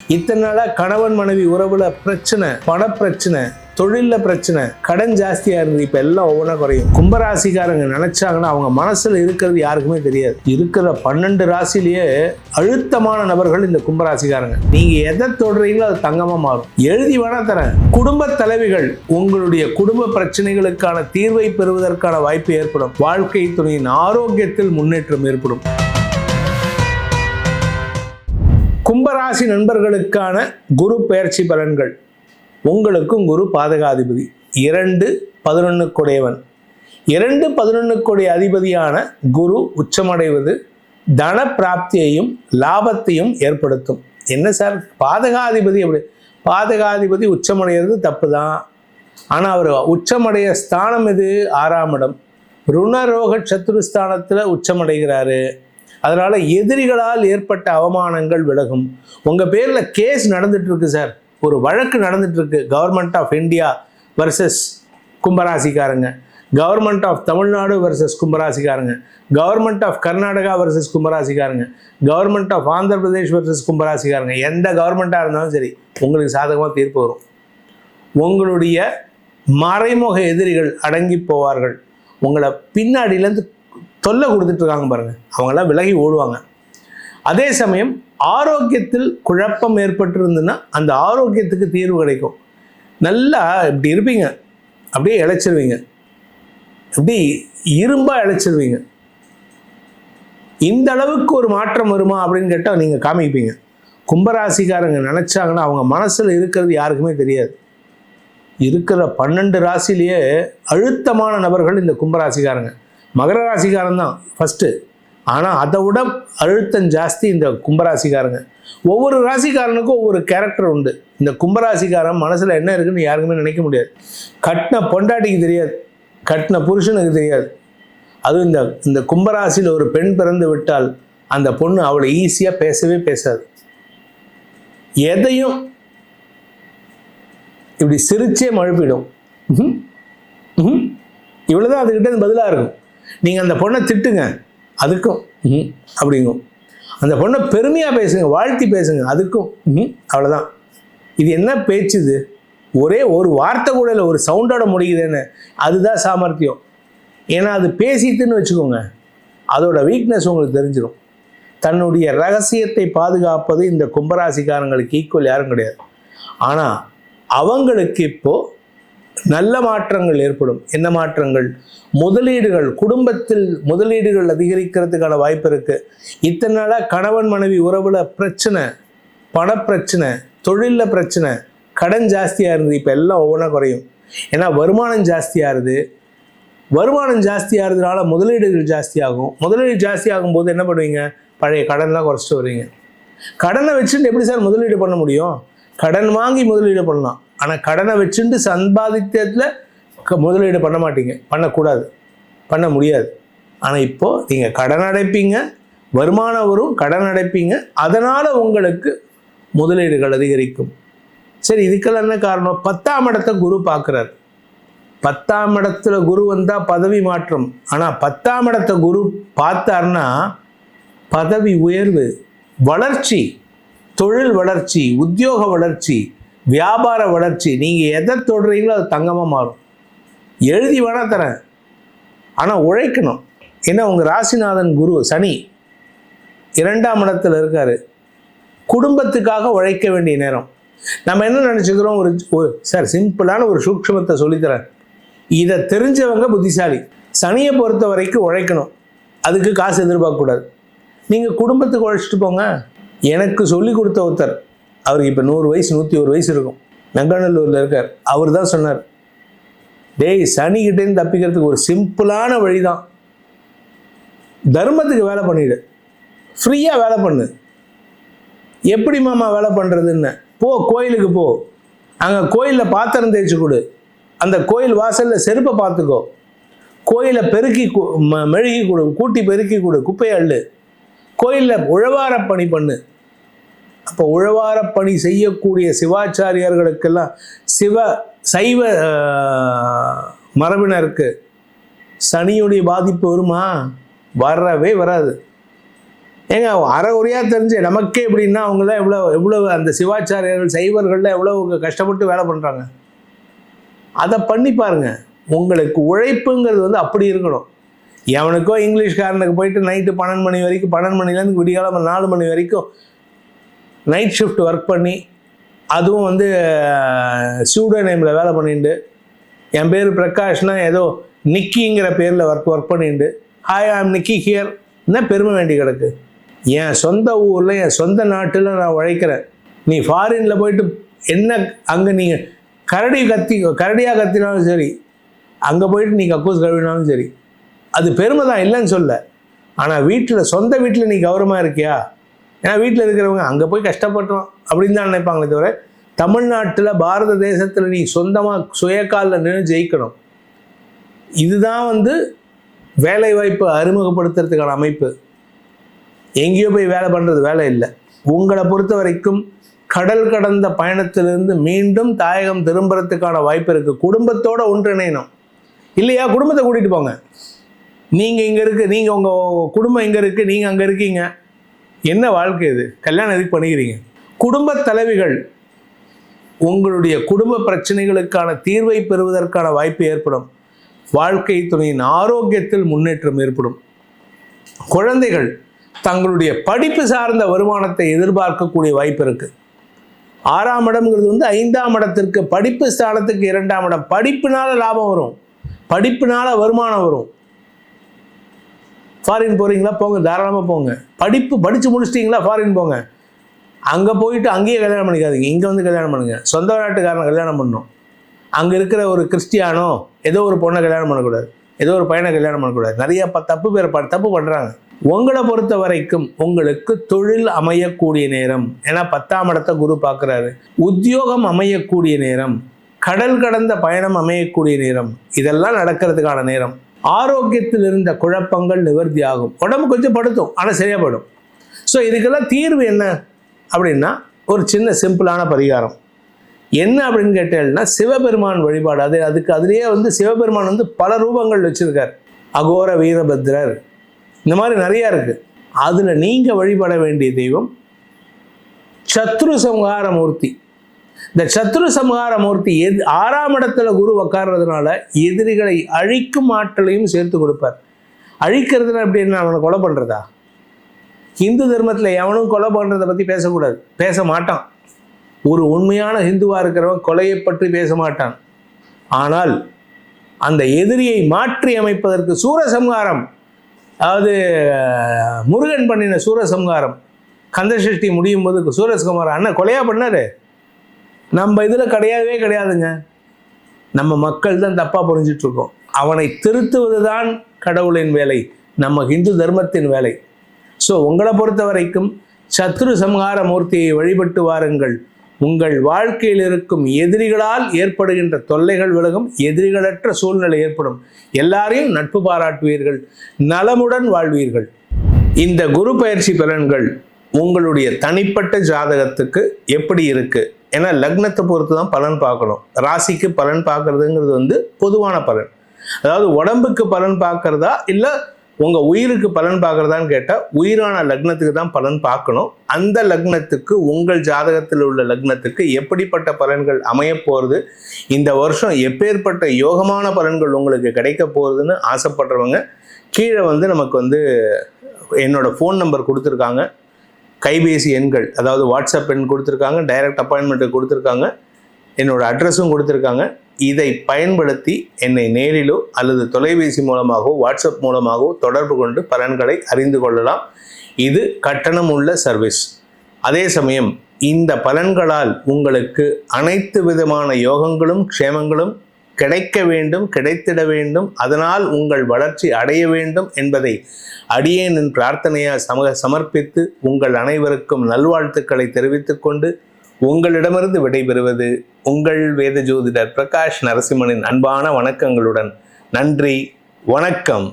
இத்தனை நாளா கணவன் மனைவி உறவுல பிரச்சனை, பணப்பிரச்சனை, தொழில பிரச்சனை, கடன் ஜாஸ்தியா இருந்து இப்ப எல்லாம் ஒவ்வொன்றா குறையும். கும்பராசிக்காரங்க நினைச்சாங்கன்னா அவங்க மனசுல இருக்கிறது யாருக்குமே தெரியாது. இருக்கிற 12 ராசிலேயே அழுத்தமான நபர்கள் இந்த கும்பராசிக்காரங்க. நீங்க எதை தொடுறீங்களோ அது தங்கமா மாறும். எழுதி வேணா தரேன். குடும்ப தலைவிகள் உங்களுடைய குடும்ப பிரச்சனைகளுக்கான தீர்வை பெறுவதற்கான வாய்ப்பு ஏற்படும். வாழ்க்கை துணையின் ஆரோக்கியத்தில் முன்னேற்றம் ஏற்படும். கும்பராசி நண்பர்களுக்கான குரு பெயர்ச்சி பலன்கள். உங்களுக்கும் குரு பாதகாதிபதி 2-11 கொடையவன். 2-11 கொடை அதிபதியான குரு உச்சமடைவது தன பிராப்தியையும் லாபத்தையும் ஏற்படுத்தும். என்ன சார் பாதகாதிபதி அப்படி? பாதகாதிபதி உச்சமடைகிறது தப்பு தான். ஆனால் அவர் உச்சமடைய ஸ்தானம் எது? 6ஆம் இடம். ருணரோக சத்துருஸ்தானத்தில் உச்சமடைகிறாரு. அதனால எதிரிகளால் ஏற்பட்ட அவமானங்கள் விலகும். உங்க பேர்ல கேஸ் நடந்துட்டு இருக்கு சார், ஒரு வழக்கு நடந்துட்டு இருக்கு. கவர்மெண்ட் ஆஃப் இந்தியா வர்சஸ் கும்பராசிக்காரங்க, கவர்மெண்ட் ஆஃப் தமிழ்நாடு வர்சஸ் கும்பராசிக்காரங்க, கவர்மெண்ட் ஆஃப் கர்நாடகா வர்சஸ் கும்பராசிக்காரங்க, government of Andhra Pradesh versus கும்பராசிக்காரங்க. எந்த கவர்மெண்ட்டாக இருந்தாலும் சரி உங்களுக்கு சாதகமாக தீர்ப்பு வரும். உங்களுடைய மறைமுக எதிரிகள் அடங்கி போவார்கள். உங்களை பின்னாடியிலேருந்து தொல்லை கொடுத்துட்டு இருக்காங்க பாருங்க, அவங்களாம் விலகி ஓடுவாங்க. அதே சமயம் ஆரோக்கியத்தில் குழப்பம் ஏற்பட்டிருந்துன்னா அந்த ஆரோக்கியத்துக்கு தீர்வு கிடைக்கும். நல்லா இப்படி இருப்பீங்க, அப்படியே இழைச்சிருவீங்க, அப்படி இரும்பா இழைச்சிருவீங்க. இந்த அளவுக்கு ஒரு மாற்றம் வருமா அப்படின்னு கேட்டால் நீங்கள் காமிப்பீங்க. கும்பராசிக்காரங்க நினச்சாங்கன்னா அவங்க மனசில் இருக்கிறது யாருக்குமே தெரியாது. இருக்கிற 12 ராசிலேயே அழுத்தமான நபர்கள் இந்த கும்பராசிக்காரங்க. மகர ராசிக்காரன் தான் ஃபஸ்ட்டு, ஆனால் அதை விட அழுத்தம் ஜாஸ்தி இந்த கும்பராசிக்காரங்க. ஒவ்வொரு ராசிக்காரனுக்கும் ஒவ்வொரு கேரக்டர் உண்டு. இந்த கும்பராசிக்காரன் மனசில் என்ன இருக்குன்னு யாருக்குமே நினைக்க முடியாது. கட்டின பொண்டாட்டிக்கு தெரியாது, கட்டின புருஷனுக்கு தெரியாது. அதுவும் இந்த கும்பராசியில் ஒரு பெண் பிறந்து விட்டால் அந்த பொண்ணு அவளை ஈஸியாக பேசவே பேசாது. எதையும் இப்படி சிரிச்சே மழுப்பிடும். இவ்வளோதான் அதுக்கிட்ட பதிலாக இருக்கும். நீங்கள் அந்த பொண்ணை திட்டுங்க, அதுக்கும் அப்படிங்கும். அந்த பொண்ணை பெருமையாக பேசுங்க, வாழ்த்தி பேசுங்க, அதுக்கும் அவ்வளோதான். இது என்ன பேச்சு இது? ஒரே ஒரு வார்த்தை கூட இல்லை, ஒரு சவுண்டோட முடியுதுன்னு. அதுதான் சாமர்த்தியம். ஏன்னா அது பேசிட்டுன்னு வச்சுக்கோங்க, அதோட வீக்னஸ் உங்களுக்கு தெரிஞ்சிடும். தன்னுடைய ரகசியத்தை பாதுகாப்பது இந்த கும்பராசிக்காரங்களுக்கு ஈக்குவல் யாரும் கிடையாது. ஆனால் அவங்களுக்கு இப்போது நல்ல மாற்றங்கள் ஏற்படும். என்ன மாற்றங்கள்? முதலீடுகள், குடும்பத்தில் முதலீடுகள் அதிகரிக்கிறதுக்கான வாய்ப்பு இருக்குது. இத்தனை நாளாக கணவன் மனைவி உறவுல பிரச்சனை, பணப்பிரச்சனை, தொழிலில் பிரச்சனை, கடன் ஜாஸ்தியாக இருந்து இப்போ எல்லாம் ஒவ்வொன்றா குறையும். ஏன்னா வருமானம் ஜாஸ்தியாகுது. வருமானம் ஜாஸ்தியாகிறதுனால முதலீடுகள் ஜாஸ்தியாகும். முதலீடு ஜாஸ்தி ஆகும்போது என்ன பண்ணுவீங்க? பழைய கடன்லாம் குறைச்சிட்டு வருவீங்க. கடனை வச்சுட்டு எப்படி சார் முதலீடு பண்ண முடியும்? கடன் வாங்கி முதலீடு பண்ணலாம், ஆனால் கடனை வச்சுட்டு சம்பாதித்ததில் முதலீடு பண்ண மாட்டீங்க, பண்ணக்கூடாது, பண்ண முடியாது. ஆனால் இப்போது நீங்கள் கடன் அடைப்பீங்க, வருமானம் வரும், கடன் அடைப்பீங்க, அதனால் உங்களுக்கு முதலீடுகள் அதிகரிக்கும். சரி, இதுக்கெல்லாம் என்ன காரணம்? 10ஆம் இடத்தை குரு பார்க்குறாரு. 10ஆம் இடத்துல குரு வந்தால் பதவி மாற்றம். ஆனால் 10ஆம் இடத்தை குரு பார்த்தாருன்னா பதவி உயர்வு, வளர்ச்சி, தொழில் வளர்ச்சி, உத்தியோக வளர்ச்சி, வியாபார வளர்ச்சி. நீங்கள் எதை தொடுறீங்களோ அது தங்கமாக மாறும். எழுதி வேணா தரேன், ஆனால் உழைக்கணும். ஏன்னா உங்கள் ராசிநாதன் குரு சனி 2ஆம் இடத்துல இருக்காரு. குடும்பத்துக்காக உழைக்க வேண்டிய நேரம். நம்ம என்ன நினச்சிக்கிறோம்? ஒரு சார் சிம்பிளான ஒரு சூக்ஷ்மத்தை சொல்லித்தரேன், இதை தெரிஞ்சவங்க புத்திசாலி. சனியை பொறுத்த வரைக்கும் உழைக்கணும், அதுக்கு காசு எதிர்பார்க்கக்கூடாது. நீங்கள் குடும்பத்துக்கு உழைச்சிட்டு போங்க. எனக்கு சொல்லி கொடுத்த ஒருத்தர், அவருக்கு இப்போ 100 வயசு 101 வயசு இருக்கும், நங்கநல்லூரில் இருக்கார். அவர் தான் சொன்னார், டேய் சனிக்கிட்டேருந்து தப்பிக்கிறதுக்கு ஒரு சிம்பிளான வழி தான், தர்மத்துக்கு வேலை பண்ணிவிடு, ஃப்ரீயாக வேலை பண்ணு. எப்படி மாமா வேலை பண்ணுறதுன்னு? போ கோயிலுக்கு போ, அங்கே கோயிலில் பாத்திரம் தேய்ச்சி கொடு, அந்த கோயில் வாசலில் செருப்பை பார்த்துக்கோ, கோயிலை பெருக்கி மெழுகி கொடு, கூட்டி பெருக்கி கொடு, குப்பையை அள்ளு, கோயிலில் உழவார பணி பண்ணு. அப்போ உழவார பணி செய்யக்கூடிய சிவாச்சாரியர்களுக்கெல்லாம் சைவ மரபினருக்கு சனியுடைய பாதிப்பு வருமா? வரவே வராது. ஏங்க அறகுறையாக தெரிஞ்சு நமக்கே எப்படின்னா அவங்களாம் எவ்வளோ அந்த சிவாச்சாரியர்கள் சைவர்கள்லாம் எவ்வளோ கஷ்டப்பட்டு வேலை பண்ணுறாங்க. அதை பண்ணி பாருங்க. உங்களுக்கு உழைப்புங்கிறது வந்து அப்படி இருக்கணும். எவனுக்கோ இங்கிலீஷ்காரனுக்கு போயிட்டு நைட்டு 12 மணி வரைக்கும் 12 மணிலேருந்து விடிகாலம் 4 மணி வரைக்கும் நைட் ஷிஃப்ட் ஒர்க் பண்ணி, அதுவும் வந்து ஸ்டூடியோ நேமில் வேலை பண்ணிட்டு, என் பேர் பிரகாஷ்னா ஏதோ நிக்கிங்கிற பேரில் ஒர்க் பண்ணிட்டு, ஹாய் ஐம் நிக்கி ஹியர், என்ன பெருமை வேண்டி கிடக்கு. என் சொந்த ஊரில் என் சொந்த நாட்டில் நான் உழைக்கிறேன். நீ ஃபாரினில் போயிட்டு என்ன அங்கே நீங்கள் கரடியாக கத்தினாலும் சரி, அங்கே போயிட்டு நீ கக்கூஸ் கழுவினாலும் சரி, அது பெருமை தான், இல்லைன்னு சொல்ல. ஆனால் வீட்டில் சொந்த வீட்டில் நீ கௌரவமாக இருக்கியா? ஏன்னா வீட்டில் இருக்கிறவங்க அங்கே போய் கஷ்டப்பட்டோம் அப்படின்னு தான் நினைப்பாங்களே தவிர, தமிழ்நாட்டில் பாரத தேசத்தில் நீ சொந்தமாக சுயக்காலில் நின்று ஜெயிக்கணும். இதுதான் வந்து வேலை வாய்ப்பு அறிமுகப்படுத்துறதுக்கான அமைப்பு. எங்கேயோ போய் வேலை பண்ணுறது வேலை இல்லை. உங்களை பொறுத்த வரைக்கும் கடல் கடந்த பயணத்திலிருந்து மீண்டும் தாயகம் திரும்புறதுக்கான வாய்ப்பு இருக்குது. குடும்பத்தோடு ஒன்றிணையணும். இல்லையா, குடும்பத்தை கூட்டிகிட்டு போங்க. நீங்கள் இங்கே இருக்குது, நீங்கள் உங்கள் குடும்பம் இங்கே இருக்குது, நீங்கள் அங்கே இருக்கீங்க. என்ன வாழ்க்கை இது? கல்யாணம் எதுக்கு பண்ணிக்கிறீங்க? குடும்ப தலைவிகள் உங்களுடைய குடும்ப பிரச்சனைகளுக்கான தீர்வை பெறுவதற்கான வாய்ப்பு ஏற்படும். வாழ்க்கை துணையின் ஆரோக்கியத்தில் முன்னேற்றம் ஏற்படும். குழந்தைகள் தங்களுடைய படிப்பு சார்ந்த வருமானத்தை எதிர்பார்க்கக்கூடிய வாய்ப்பு இருக்குது. 6ஆம் இடம்ங்கிறது வந்து 5ஆம் இடத்திற்கு, படிப்பு ஸ்தானத்துக்கு 2ஆம் இடம். படிப்புனால லாபம் வரும், படிப்புனால வருமானம் வரும். ஃபாரின் போகிறீங்களா, போங்க, தாராளமாக போங்க. படித்து முடிச்சிட்டிங்களா, ஃபாரின் போங்க. அங்கே போயிட்டு அங்கேயே கல்யாணம் பண்ணிக்காதீங்க, இங்கே வந்து கல்யாணம் பண்ணுங்கள். சொந்த நாட்டுக்காரனை கல்யாணம் பண்ணணும். அங்கே இருக்கிற ஒரு கிறிஸ்டியானோ ஏதோ ஒரு பொண்ணை கல்யாணம் பண்ணக்கூடாது, ஏதோ ஒரு பையனை கல்யாணம் பண்ணக்கூடாது. நிறைய தப்பு பண்ணுறாங்க. உங்களை பொறுத்த வரைக்கும் உங்களுக்கு தொழில் அமையக்கூடிய நேரம். ஏன்னா 10ஆம் இடத்தை குரு பார்க்குறாரு. உத்தியோகம் அமையக்கூடிய நேரம், கடல் கடந்த பயணம் அமையக்கூடிய நேரம், இதெல்லாம் நடக்கிறதுக்கான நேரம். ஆரோக்கியத்தில் இருந்த குழப்பங்கள் நிவர்த்தி ஆகும். உடம்பு கொஞ்சம் படுத்தும், ஆனால் சரியாக படும். ஸோ இதுக்கெல்லாம் தீர்வு என்ன அப்படின்னா, ஒரு சின்ன சிம்பிளான பரிகாரம் என்ன அப்படின்னு கேட்டேன்னா, சிவபெருமான் வழிபாடு. அதுலேயே வந்து சிவபெருமான் வந்து பல ரூபங்கள் வச்சுருக்கார். அகோர வீரபத்ரர், இந்த மாதிரி நிறையா இருக்குது. அதில் நீங்கள் வழிபட வேண்டிய தெய்வம் சத்ரு சம்ஹார மூர்த்தி. இந்த சத்ரு சம்ஹார மூர்த்தி 6ஆம் இடத்துல குரு உட்கார்றதுனால எதிரிகளை அழிக்கும் ஆற்றலையும் சேர்த்து கொடுப்பார். அழிக்கிறதுனா எப்படி, என்ன அவனை கொலை பண்ணுறதா? ஹிந்து தர்மத்தில் எவனும் கொலை பண்ணுறதை பற்றி பேசக்கூடாது, பேச மாட்டான். ஒரு உண்மையான ஹிந்துவாக இருக்கிறவன் கொலையை பற்றி பேச மாட்டான். ஆனால் அந்த எதிரியை மாற்றி அமைப்பதற்கு சூரசம்ஹாரம், அதாவது முருகன் பண்ணின சூரசம்ஹாரம், கந்தசஷ்டி முடியும் போது சூரசம்ஹாரம் அண்ணன் கொலையாக பண்ணார். நம்ம இதில் கிடையாதுங்க. நம்ம மக்கள் தான் தப்பாக புரிஞ்சிட்ருக்கோம். அவனை திருத்துவது தான் கடவுளின் வேலை, நம்ம ஹிந்து தர்மத்தின் வேலை. ஸோ உங்களை பொறுத்த வரைக்கும் சத்ரு சம்ஹார மூர்த்தியை வழிபட்டு வாருங்கள். உங்கள் வாழ்க்கையில் இருக்கும் எதிரிகளால் ஏற்படுகின்ற தொல்லைகள் விலகும், எதிரிகளற்ற சூழ்நிலை ஏற்படும். எல்லாரையும் நட்பு பாராட்டுவீர்கள், நலமுடன் வாழ்வீர்கள். இந்த குரு பயிற்சி பலன்கள் உங்களுடைய தனிப்பட்ட ஜாதகத்துக்கு எப்படி இருக்கு? ஏன்னா லக்னத்தை பொறுத்து தான் பலன் பார்க்கணும். ராசிக்கு பலன் பார்க்கறதுங்கிறது வந்து பொதுவான பலன். அதாவது உடம்புக்கு பலன் பார்க்கறதா இல்லை உங்கள் உயிருக்கு பலன் பார்க்குறதான்னு கேட்டால், உயிரான லக்னத்துக்கு தான் பலன் பார்க்கணும். அந்த லக்னத்துக்கு, உங்கள் ஜாதகத்தில் உள்ள லக்னத்துக்கு எப்படிப்பட்ட பலன்கள் அமைய போகிறது, இந்த வருஷம் எப்பேற்பட்ட யோகமான பலன்கள் உங்களுக்கு கிடைக்க போகுதுன்னு ஆசைப்படுறவங்க கீழே வந்து நமக்கு வந்து என்னோடய ஃபோன் நம்பர் கொடுத்துருக்காங்க, கைபேசி எண்கள், அதாவது வாட்ஸ்அப் எண் கொடுத்துருக்காங்க, டைரக்ட் அப்பாயின்மெண்ட்டு கொடுத்துருக்காங்க, என்னோடய அட்ரஸும் கொடுத்துருக்காங்க. இதை பயன்படுத்தி என்னை நேரிலோ அல்லது தொலைபேசி மூலமாகவோ வாட்ஸ்அப் மூலமாகவோ தொடர்பு கொண்டு பலன்களை அறிந்து கொள்ளலாம். இது கட்டணம் உள்ள சர்வீஸ். அதே சமயம் இந்த பலன்களால் உங்களுக்கு அனைத்து விதமான யோகங்களும் க்ஷேமங்களும் கிடைக்க வேண்டும், கிடைத்திட வேண்டும், அதனால் உங்கள் வளர்ச்சி அடைய வேண்டும் என்பதை அடியேனின் பிரார்த்தனையாக சமர்ப்பித்து உங்கள் அனைவருக்கும் நல்வாழ்த்துக்களை தெரிவித்துக் கொண்டு உங்களிடமிருந்து விடைபெறுவது உங்கள் வேத ஜோதிடர் பிரகாஷ் நரசிம்மனின் அன்பான வணக்கங்களுடன். நன்றி, வணக்கம்.